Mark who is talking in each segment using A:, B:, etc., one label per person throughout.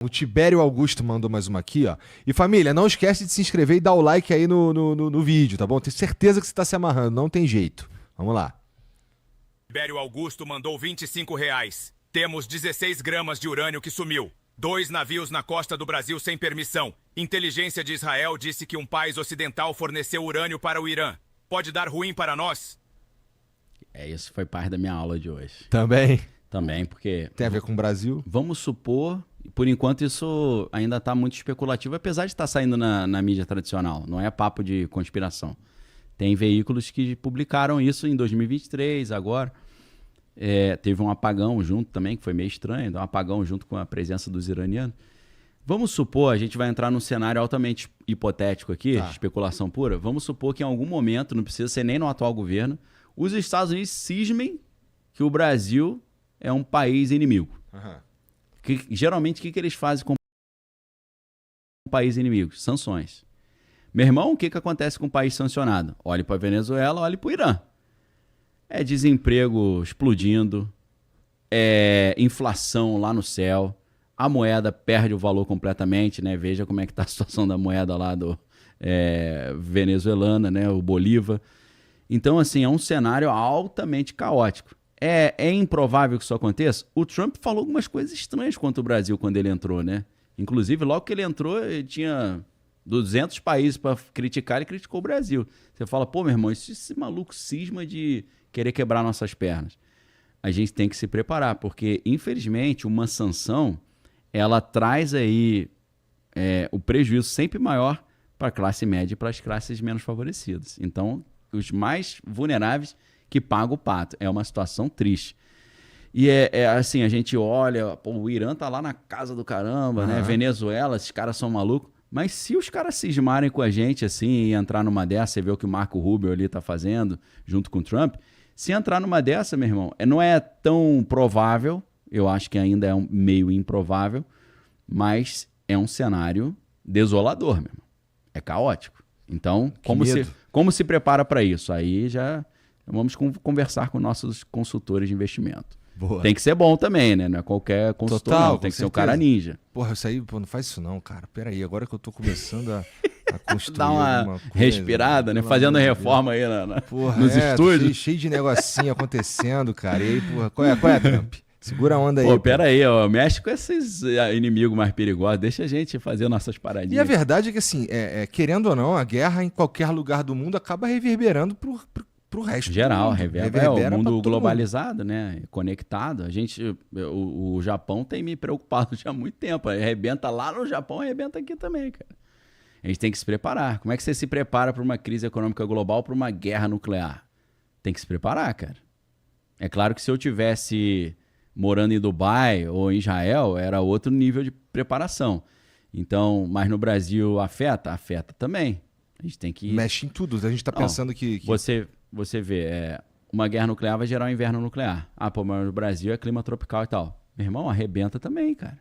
A: O Tibério Augusto mandou mais uma aqui, ó. E família, não esquece de se inscrever e dar o like aí no vídeo, tá bom? Tenho certeza que você tá se amarrando, não tem jeito. Vamos lá.
B: Tibério Augusto mandou R$ 25. Temos 16 gramas de urânio que sumiu. 2 navios na costa do Brasil sem permissão. Inteligência de Israel disse que um país ocidental forneceu urânio para o Irã. Pode dar ruim para nós?
C: Isso foi parte da minha aula de hoje.
A: Também.
C: Também, porque...
A: Tem a ver com o Brasil?
C: Vamos supor, por enquanto isso ainda está muito especulativo, apesar de estar saindo na mídia tradicional. Não é papo de conspiração. Tem veículos que publicaram isso em 2023, agora. Teve um apagão junto também, que foi meio estranho, um apagão junto com a presença dos iranianos. Vamos supor, a gente vai entrar num cenário altamente hipotético aqui, especulação pura. Vamos supor que em algum momento, não precisa ser nem no atual governo, os Estados Unidos cismem que o Brasil é um país inimigo. Geralmente, o que eles fazem com um país inimigo? Sanções. Meu irmão, o que acontece com um país sancionado? Olhe para a Venezuela, olhe para o Irã. É desemprego explodindo, é inflação lá no céu, a moeda perde o valor completamente, né? Veja como é que está a situação da moeda lá venezuelana, né? O Bolívar. Então, assim, é um cenário altamente caótico. É improvável que isso aconteça? O Trump falou algumas coisas estranhas contra o Brasil quando ele entrou, né? Inclusive, logo que ele entrou, ele tinha 200 países para criticar, ele criticou o Brasil. Você fala, pô, meu irmão, esse maluco cisma de querer quebrar nossas pernas. A gente tem que se preparar, porque, infelizmente, uma sanção, ela traz aí o prejuízo sempre maior para a classe média e para as classes menos favorecidas. Então, os mais vulneráveis que pagam o pato. É uma situação triste. E assim, a gente olha, pô, o Irã tá lá na casa do caramba, né? Venezuela, esses caras são malucos. Mas se os caras cismarem com a gente assim e entrar numa dessa, você vê o que o Marco Rubio ali tá fazendo junto com o Trump, se entrar numa dessa, meu irmão, não é tão provável, eu acho que ainda é meio improvável, mas é um cenário desolador, meu irmão. É caótico. Então, como se prepara para isso? Aí já vamos conversar com nossos consultores de investimento.
A: Boa.
C: Tem que ser bom também, né? Não é qualquer consultor, não. Tem que ser um cara ninja.
A: Porra, isso aí, pô, não faz isso não, cara. Pera aí, agora que eu tô começando a construir
C: Dá uma
A: coisa,
C: respirada, né? Fazendo reforma aí nos estúdios.
A: Cheio de negocinho acontecendo, cara. E aí, porra, qual é, Trump? Segura a onda aí.
C: Pô, pera aí, ó. Mexe com esses inimigos mais perigosos. Deixa a gente fazer nossas paradinhas.
A: E a verdade é que, assim, querendo ou não, a guerra em qualquer lugar do mundo acaba reverberando pro resto
C: geral,
A: do mundo.
C: Reverbera o mundo globalizado, né? Conectado. O Japão tem me preocupado já há muito tempo. Arrebenta lá no Japão, arrebenta aqui também, cara. A gente tem que se preparar. Como é que você se prepara para uma crise econômica global, para uma guerra nuclear? Tem que se preparar, cara. É claro que se eu tivesse morando em Dubai ou em Israel, era outro nível de preparação. Então, mas no Brasil afeta? Afeta também. A gente tem que...
A: Mexe em tudo. A gente tá pensando que...
C: Você vê, uma guerra nuclear vai gerar um inverno nuclear. Ah, pô, mas no Brasil é clima tropical e tal. Meu irmão, arrebenta também, cara.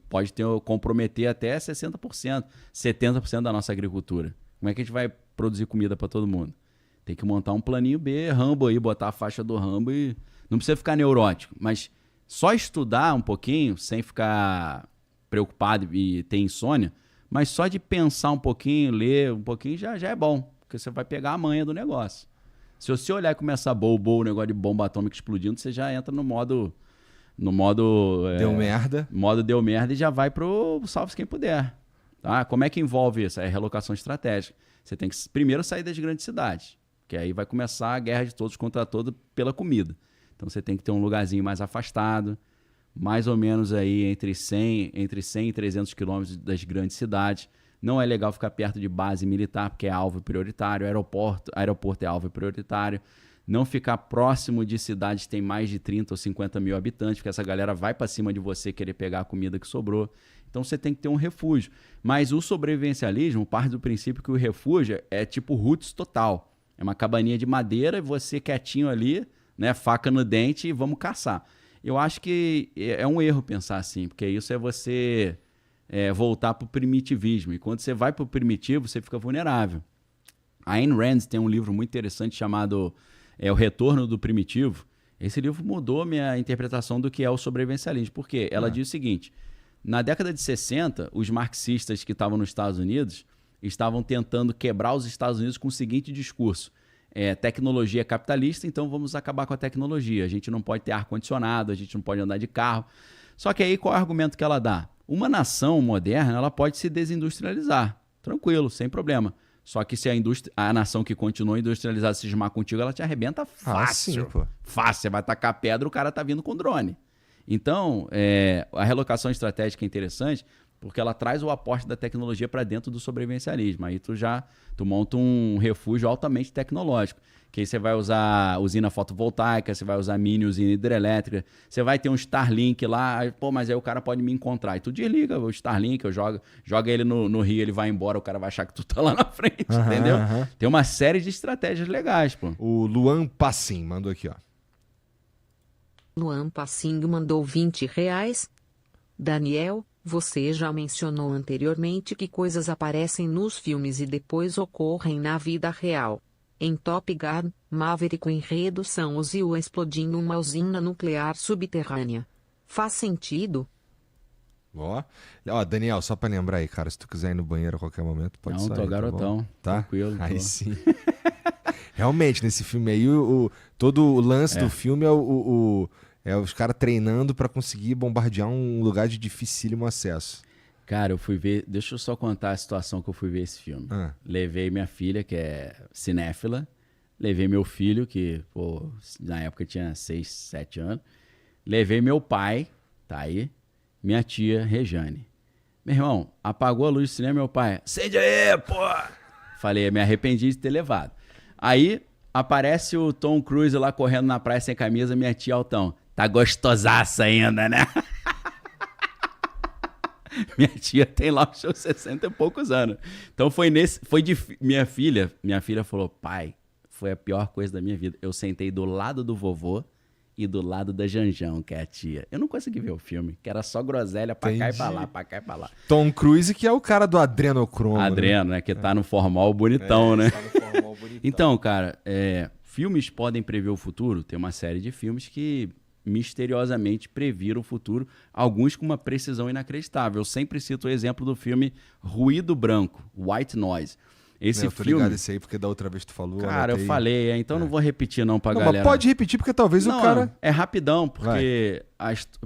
C: Pode comprometer até 60%, 70% da nossa agricultura. Como é que a gente vai produzir comida para todo mundo? Tem que montar um planinho B, Rambo aí, botar a faixa do Rambo e... Não precisa ficar neurótico, mas só estudar um pouquinho, sem ficar preocupado e ter insônia, mas só de pensar um pouquinho, ler um pouquinho, já é bom. Porque você vai pegar a manha do negócio. Se você olhar e começar o negócio de bomba atômica explodindo, você já entra no modo
A: deu merda.
C: Modo deu merda e já vai pro salve quem puder. Tá? Como é que envolve isso? É relocação estratégica. Você tem que primeiro sair das grandes cidades, que aí vai começar a guerra de todos contra todos pela comida. Então você tem que ter um lugarzinho mais afastado, mais ou menos aí entre 100 e 300 quilômetros das grandes cidades. Não é legal ficar perto de base militar, porque é alvo prioritário. Aeroporto é alvo prioritário. Não ficar próximo de cidades que tem mais de 30 ou 50 mil habitantes, porque essa galera vai para cima de você querer pegar a comida que sobrou. Então você tem que ter um refúgio. Mas o sobrevivencialismo parte do princípio que o refúgio é tipo roots total. É uma cabaninha de madeira e você quietinho ali, né, faca no dente e vamos caçar. Eu acho que é um erro pensar assim, porque isso é você... voltar para o primitivismo. E quando você vai para o primitivo, você fica vulnerável. A Ayn Rand tem um livro muito interessante chamado O Retorno do Primitivo. Esse livro mudou minha interpretação do que é o sobrevivencialismo. Por quê? Ela diz o seguinte, Na década de 60, os marxistas que estavam nos Estados Unidos estavam tentando quebrar os Estados Unidos com o seguinte discurso: tecnologia é capitalista, então vamos acabar com a tecnologia. A gente não pode ter ar-condicionado, a gente não pode andar de carro. Só que aí qual é o argumento que ela dá? Uma nação moderna, ela pode se desindustrializar, tranquilo, sem problema. Só que se a nação que continua industrializada se cismar contigo, ela te arrebenta fácil.
A: Sim, pô.
C: Fácil, você vai tacar pedra, o cara tá vindo com drone. Então, a relocação estratégica é interessante porque ela traz o aporte da tecnologia para dentro do sobrevivencialismo. Aí tu monta um refúgio altamente tecnológico, que aí você vai usar usina fotovoltaica, você vai usar mini usina hidrelétrica, você vai ter um Starlink lá, mas aí o cara pode me encontrar. E tu desliga o Starlink, joga ele no rio, ele vai embora, o cara vai achar que tu tá lá na frente, entendeu? Tem uma série de estratégias legais, pô.
A: O Luan Passim mandou aqui, ó.
D: Luan Passing mandou R$20. Daniel, você já mencionou anteriormente que coisas aparecem nos filmes e depois ocorrem na vida real. Em Top Gun, Maverick, o enredo são os U explodindo uma usina nuclear subterrânea. Faz sentido?
A: Ó, Daniel, só pra lembrar aí, cara, se tu quiser ir no banheiro a qualquer momento, pode sair.
C: Não, tô garotão.
A: Tá?
C: Tranquilo.
A: Aí
C: tô.
A: sim. Realmente, nesse filme aí, todo o lance do filme é os caras treinando pra conseguir bombardear um lugar de dificílimo acesso.
C: Cara, eu fui ver... Deixa eu só contar a situação que eu fui ver esse filme. Levei minha filha, que é cinéfila. Levei meu filho, que na época tinha 6, 7 anos. Levei meu pai, tá aí. Minha tia, Rejane. Meu irmão, apagou a luz do cinema, meu pai... Acende aí, pô! Falei, me arrependi de ter levado. Aí, aparece o Tom Cruise lá correndo na praia sem camisa, minha tia Altão. Tá gostosaça ainda, né? Minha tia tem lá os seus 60 e poucos anos. Então minha filha falou, pai, foi a pior coisa da minha vida. Eu sentei do lado do vovô e do lado da Janjão, que é a tia. Eu não consegui ver o filme, que era só groselha pra cá e pra lá, pra cá e pra lá.
A: Tom Cruise, que é o cara do adrenocromo.
C: Adreno, né? Que tá no formal bonitão, né?
A: Tá no formal bonitão.
C: Então, cara, filmes podem prever o futuro? Tem uma série de filmes que misteriosamente previram o futuro, alguns com uma precisão inacreditável. Eu sempre cito o exemplo do filme Ruído Branco, White Noise. Esse
A: eu tô
C: filme...
A: ligado esse aí, porque da outra vez tu falou...
C: Cara, eu falei, então não vou repetir não pra galera.
A: Mas pode repetir, porque talvez
C: não,
A: o cara...
C: É rapidão, porque...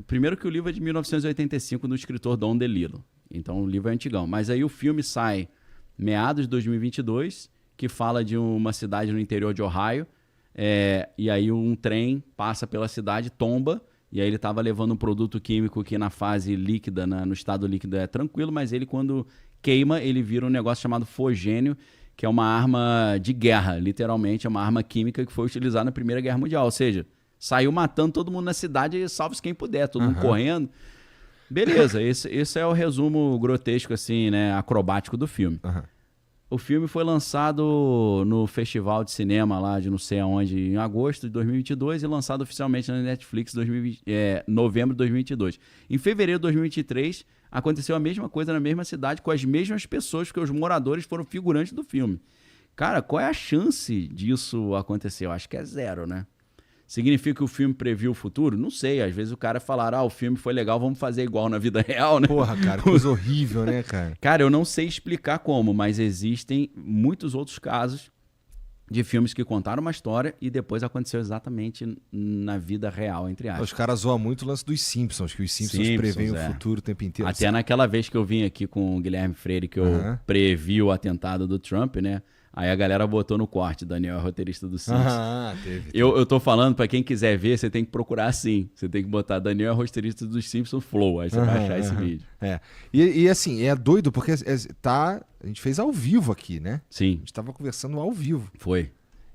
C: Primeiro que o livro é de 1985, do escritor Don DeLillo. Então o livro é antigão. Mas aí o filme sai meados de 2022, que fala de uma cidade no interior de Ohio, e aí um trem passa pela cidade, tomba, e aí ele estava levando um produto químico que na fase líquida, no estado líquido é tranquilo, mas ele quando queima, ele vira um negócio chamado fogênio, que é uma arma de guerra, literalmente, é uma arma química que foi utilizada na Primeira Guerra Mundial, ou seja, saiu matando todo mundo na cidade e salve-se quem puder, todo mundo correndo. Beleza, esse é o resumo grotesco, assim, né, acrobático do filme. O filme foi lançado no Festival de Cinema lá de não sei aonde, em agosto de 2022 e lançado oficialmente na Netflix em novembro de 2022. Em fevereiro de 2023, aconteceu a mesma coisa na mesma cidade com as mesmas pessoas, porque os moradores foram figurantes do filme. Cara, qual é a chance disso acontecer? Eu acho que é 0, né? Significa que o filme previu o futuro? Não sei. Às vezes o cara falar, o filme foi legal, vamos fazer igual na vida real, né?
A: Porra, cara, coisa horrível, né, cara?
C: Cara, eu não sei explicar como, mas existem muitos outros casos de filmes que contaram uma história e depois aconteceu exatamente na vida real, entre aspas.
A: Os caras zoam muito o lance dos Simpsons, que os Simpsons preveem o futuro o tempo inteiro.
C: Até naquela vez que eu vim aqui com o Guilherme Freire, que eu previ o atentado do Trump, né? Aí a galera botou no corte, Daniel é roteirista do Simpsons.
A: Teve.
C: Eu tô falando, pra quem quiser ver, você tem que procurar assim. Você tem que botar Daniel é roteirista dos Simpsons Flow, aí você vai achar esse vídeo.
A: E assim, é doido, porque a gente fez ao vivo aqui, né?
C: Sim.
A: A gente tava conversando ao vivo.
C: Foi.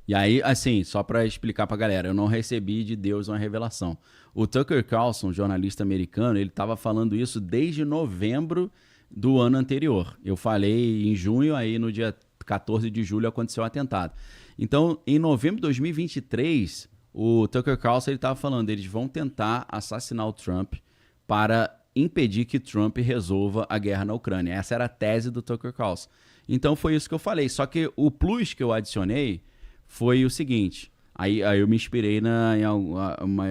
C: E aí, assim, só pra explicar pra galera, eu não recebi de Deus uma revelação. O Tucker Carlson, jornalista americano, ele tava falando isso desde novembro do ano anterior. Eu falei em junho, aí no dia 14 de julho aconteceu o atentado. Então, em novembro de 2023, o Tucker Carlson estava falando, eles vão tentar assassinar o Trump para impedir que Trump resolva a guerra na Ucrânia. Essa era a tese do Tucker Carlson. Então, foi isso que eu falei. Só que o plus que eu adicionei foi o seguinte, aí eu me inspirei em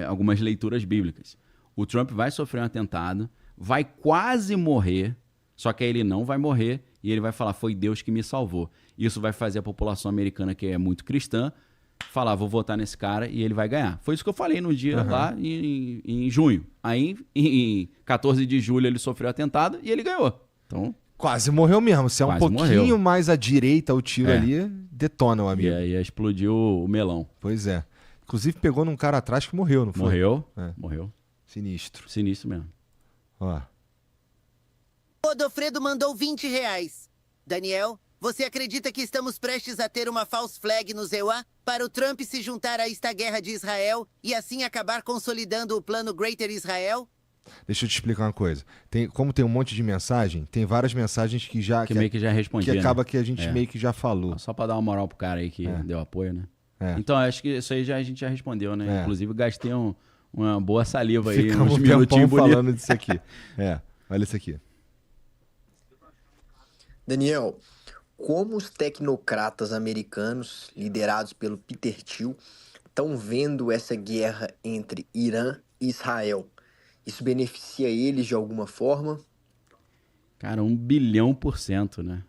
C: algumas leituras bíblicas. O Trump vai sofrer um atentado, vai quase morrer, só que aí ele não vai morrer e ele vai falar, foi Deus que me salvou. Isso vai fazer a população americana, que é muito cristã, falar, vou votar nesse cara e ele vai ganhar. Foi isso que eu falei no dia lá em junho. Aí, em 14 de julho, ele sofreu atentado e ele ganhou. Então,
A: Quase morreu mesmo. Se é um
C: Quase
A: pouquinho
C: morreu.
A: mais à direita o tiro ali, detona o
C: e
A: amigo.
C: aí explodiu o melão.
A: Pois é. Inclusive pegou num cara atrás que morreu, não foi?
C: Morreu?
A: É.
C: Morreu.
A: Sinistro.
C: Sinistro mesmo.
A: Ó.
E: Godofredo mandou R$20. Daniel, você acredita que estamos prestes a ter uma false flag no ZEUA para o Trump se juntar a esta guerra de Israel e assim acabar consolidando o plano Greater Israel?
A: Deixa eu te explicar uma coisa. Como tem um monte de mensagem, tem várias mensagens que já...
C: Que meio que já respondi,
A: Que acaba
C: né?
A: que a gente meio que já falou.
C: Só pra dar uma moral pro cara aí que deu apoio, né?
A: É.
C: Então, acho que isso aí a gente já respondeu, né?
A: É.
C: Inclusive, gastei uma boa saliva aí,
A: Ficamos
C: uns
A: um tempão
C: minutinhos bonitos.
A: falando disso aqui. Olha isso aqui.
F: Daniel, como os tecnocratas americanos, liderados pelo Peter Thiel, estão vendo essa guerra entre Irã e Israel? Isso beneficia eles de alguma forma?
C: Cara, 1 bilhão%, né?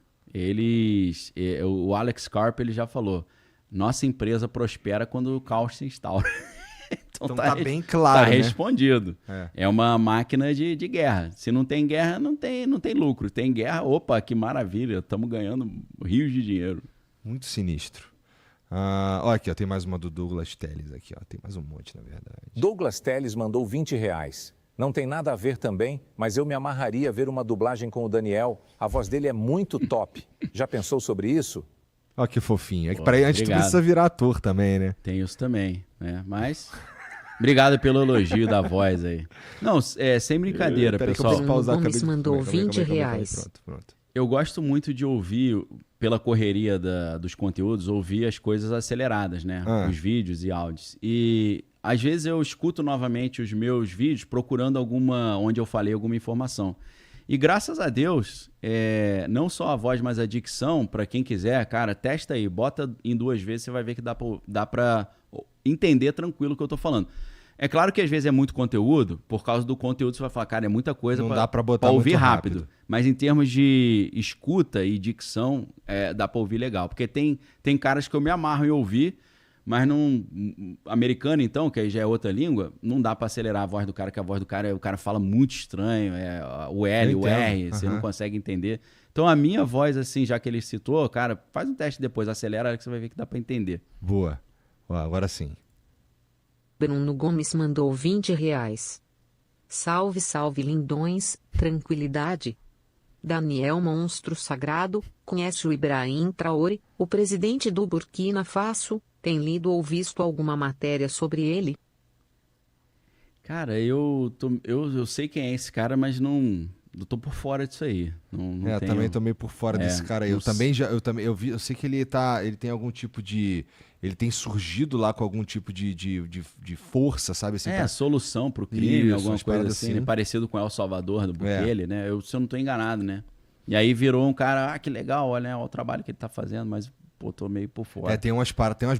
C: O Alex Karp, ele já falou, nossa empresa prospera quando o caos se instaura.
A: Então tá bem claro,
C: Tá
A: né?
C: respondido. É uma máquina de guerra. Se não tem guerra, não tem lucro. Tem guerra, opa, que maravilha, estamos ganhando rios de dinheiro.
A: Muito sinistro. Olha aqui, ó, tem mais uma do Douglas Telles aqui, ó. Tem mais um monte, na verdade.
G: Douglas Telles mandou R$20. Não tem nada a ver também, mas eu me amarraria a ver uma dublagem com o Daniel. A voz dele é muito top. Já pensou sobre isso?
A: Olha que fofinho. É que
C: Pô,
A: pra a gente
C: obrigado.
A: precisa virar ator também, né?
C: Tem isso também, né? Mas, obrigado pelo elogio da voz aí. Não, sem brincadeira,
A: Peraí que eu
C: pessoal.
A: preciso pausar,
D: Gomes
A: acabei de-
D: mandou
A: calma aí,
D: R$20.
A: Pronto.
C: Eu gosto muito de ouvir, pela correria dos conteúdos, ouvir as coisas aceleradas, né? Os vídeos e áudios. E às vezes eu escuto novamente os meus vídeos procurando onde eu falei alguma informação. E graças a Deus, não só a voz, mas a dicção, para quem quiser, cara, testa aí, bota em 2 vezes, você vai ver que dá pra entender tranquilo o que eu tô falando. É claro que às vezes é muito conteúdo, por causa do conteúdo você vai falar, cara, é muita coisa
A: Não dá pra botar
C: ouvir
A: muito
C: rápido.
A: rápido.
C: Mas em termos de escuta e dicção, dá pra ouvir legal. Porque tem caras que eu me amarro em ouvir, mas não... Americano, então, que aí já é outra língua, não dá pra acelerar a voz do cara, que a voz do cara, o cara fala muito estranho, o L,
A: Eu
C: o R,
A: entendo.
C: você não consegue entender. Então a minha voz, assim, já que ele citou, cara, faz um teste depois, acelera que você vai ver que dá pra entender.
A: Boa. Ó, agora sim.
D: Bruno Gomes mandou R$20. Salve, salve, lindões, tranquilidade. Daniel Monstro Sagrado, conhece o Ibrahim Traoré, o presidente do Burkina Faso? Tem lido ou visto alguma matéria sobre ele?
C: Cara, eu sei quem é esse cara, mas eu tô por fora disso aí. Não tenho...
A: Também tô meio por fora desse cara aí.
C: não
A: Eu sei que ele tem algum tipo de... Ele tem surgido lá com algum tipo de força, sabe? Assim, pra-
C: solução pro crime,
A: Isso,
C: alguma
A: umas
C: coisa
A: paradas
C: assim,
A: assim.
C: né? Parecido com El Salvador, do Bukele, né? Se eu não tô enganado, né? E aí virou um cara, que legal, olha o trabalho que ele tá fazendo, mas, pô, tô meio por fora.
A: tem umas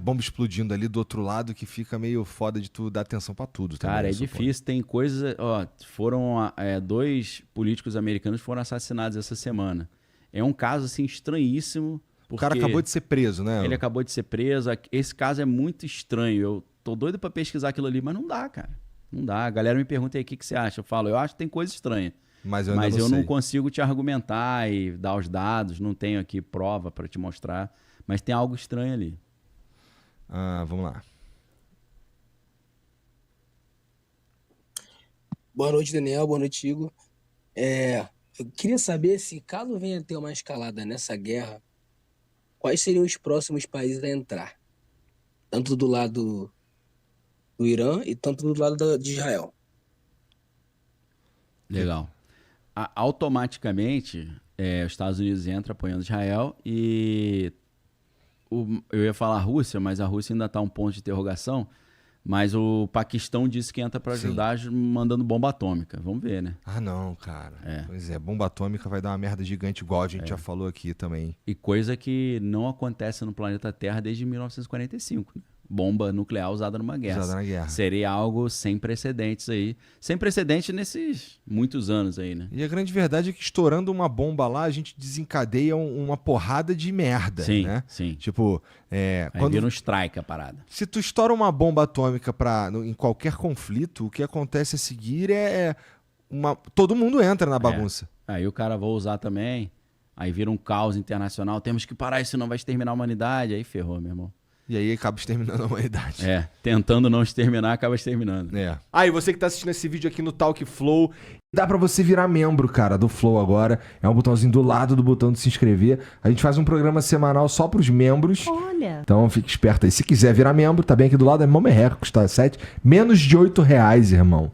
A: bombas explodindo ali do outro lado que fica meio foda de tu dar atenção pra tudo.
C: Cara,
A: também,
C: é
A: eu suponho.
C: difícil, tem coisas... Ó, foram 2 políticos americanos que foram assassinados essa semana. É um caso, assim, estranhíssimo.
A: O cara acabou de ser preso, né?
C: Ele acabou de ser preso. Esse caso é muito estranho. Eu tô doido pra pesquisar aquilo ali, mas não dá, cara. Não dá. A galera me pergunta aí o que você acha. Eu falo, eu acho que tem coisa estranha.
A: Mas eu, ainda
C: Mas
A: não
C: não
A: sei.
C: consigo te argumentar e dar os dados. Não tenho aqui prova pra te mostrar. Mas tem algo estranho ali.
A: Vamos lá.
H: Boa noite, Daniel. Boa noite, Igor. Eu queria saber se, caso venha a ter uma escalada nessa guerra, quais seriam os próximos países a entrar? Tanto do lado do Irã e tanto do lado de Israel.
C: Legal. Automaticamente, os Estados Unidos entram apoiando Israel e eu ia falar Rússia, mas a Rússia ainda está um ponto de interrogação. Mas o Paquistão disse que entra para ajudar mandando bomba atômica. Vamos ver, né?
A: Não, cara. Pois é, bomba atômica vai dar uma merda gigante, igual a gente já falou aqui também.
C: E coisa que não acontece no planeta Terra desde 1945. Né? bomba nuclear usada numa guerra.
A: Usada na guerra.
C: Seria algo sem precedentes aí. Sem precedentes nesses muitos anos aí, né?
A: E a grande verdade é que estourando uma bomba lá, a gente desencadeia uma porrada de merda,
C: Sim,
A: né?
C: sim.
A: Tipo,
C: Aí vira um strike a parada.
A: se tu estoura uma bomba atômica em qualquer conflito, o que acontece a seguir todo mundo entra na bagunça.
C: Aí o cara vai usar também, aí vira um caos internacional, temos que parar, isso não vai exterminar a humanidade, aí ferrou, meu irmão.
A: E aí acaba exterminando a humanidade.
C: Tentando não exterminar, acaba exterminando.
A: Aí, você que tá assistindo esse vídeo aqui no Talk Flow, dá pra você virar membro, cara, do Flow agora. É um botãozinho do lado do botão de se inscrever. A gente faz um programa semanal só pros membros.
I: Olha.
A: Então fique esperto aí. Se quiser virar membro, tá bem aqui do lado, é mó merreca, custa menos de R$8, irmão.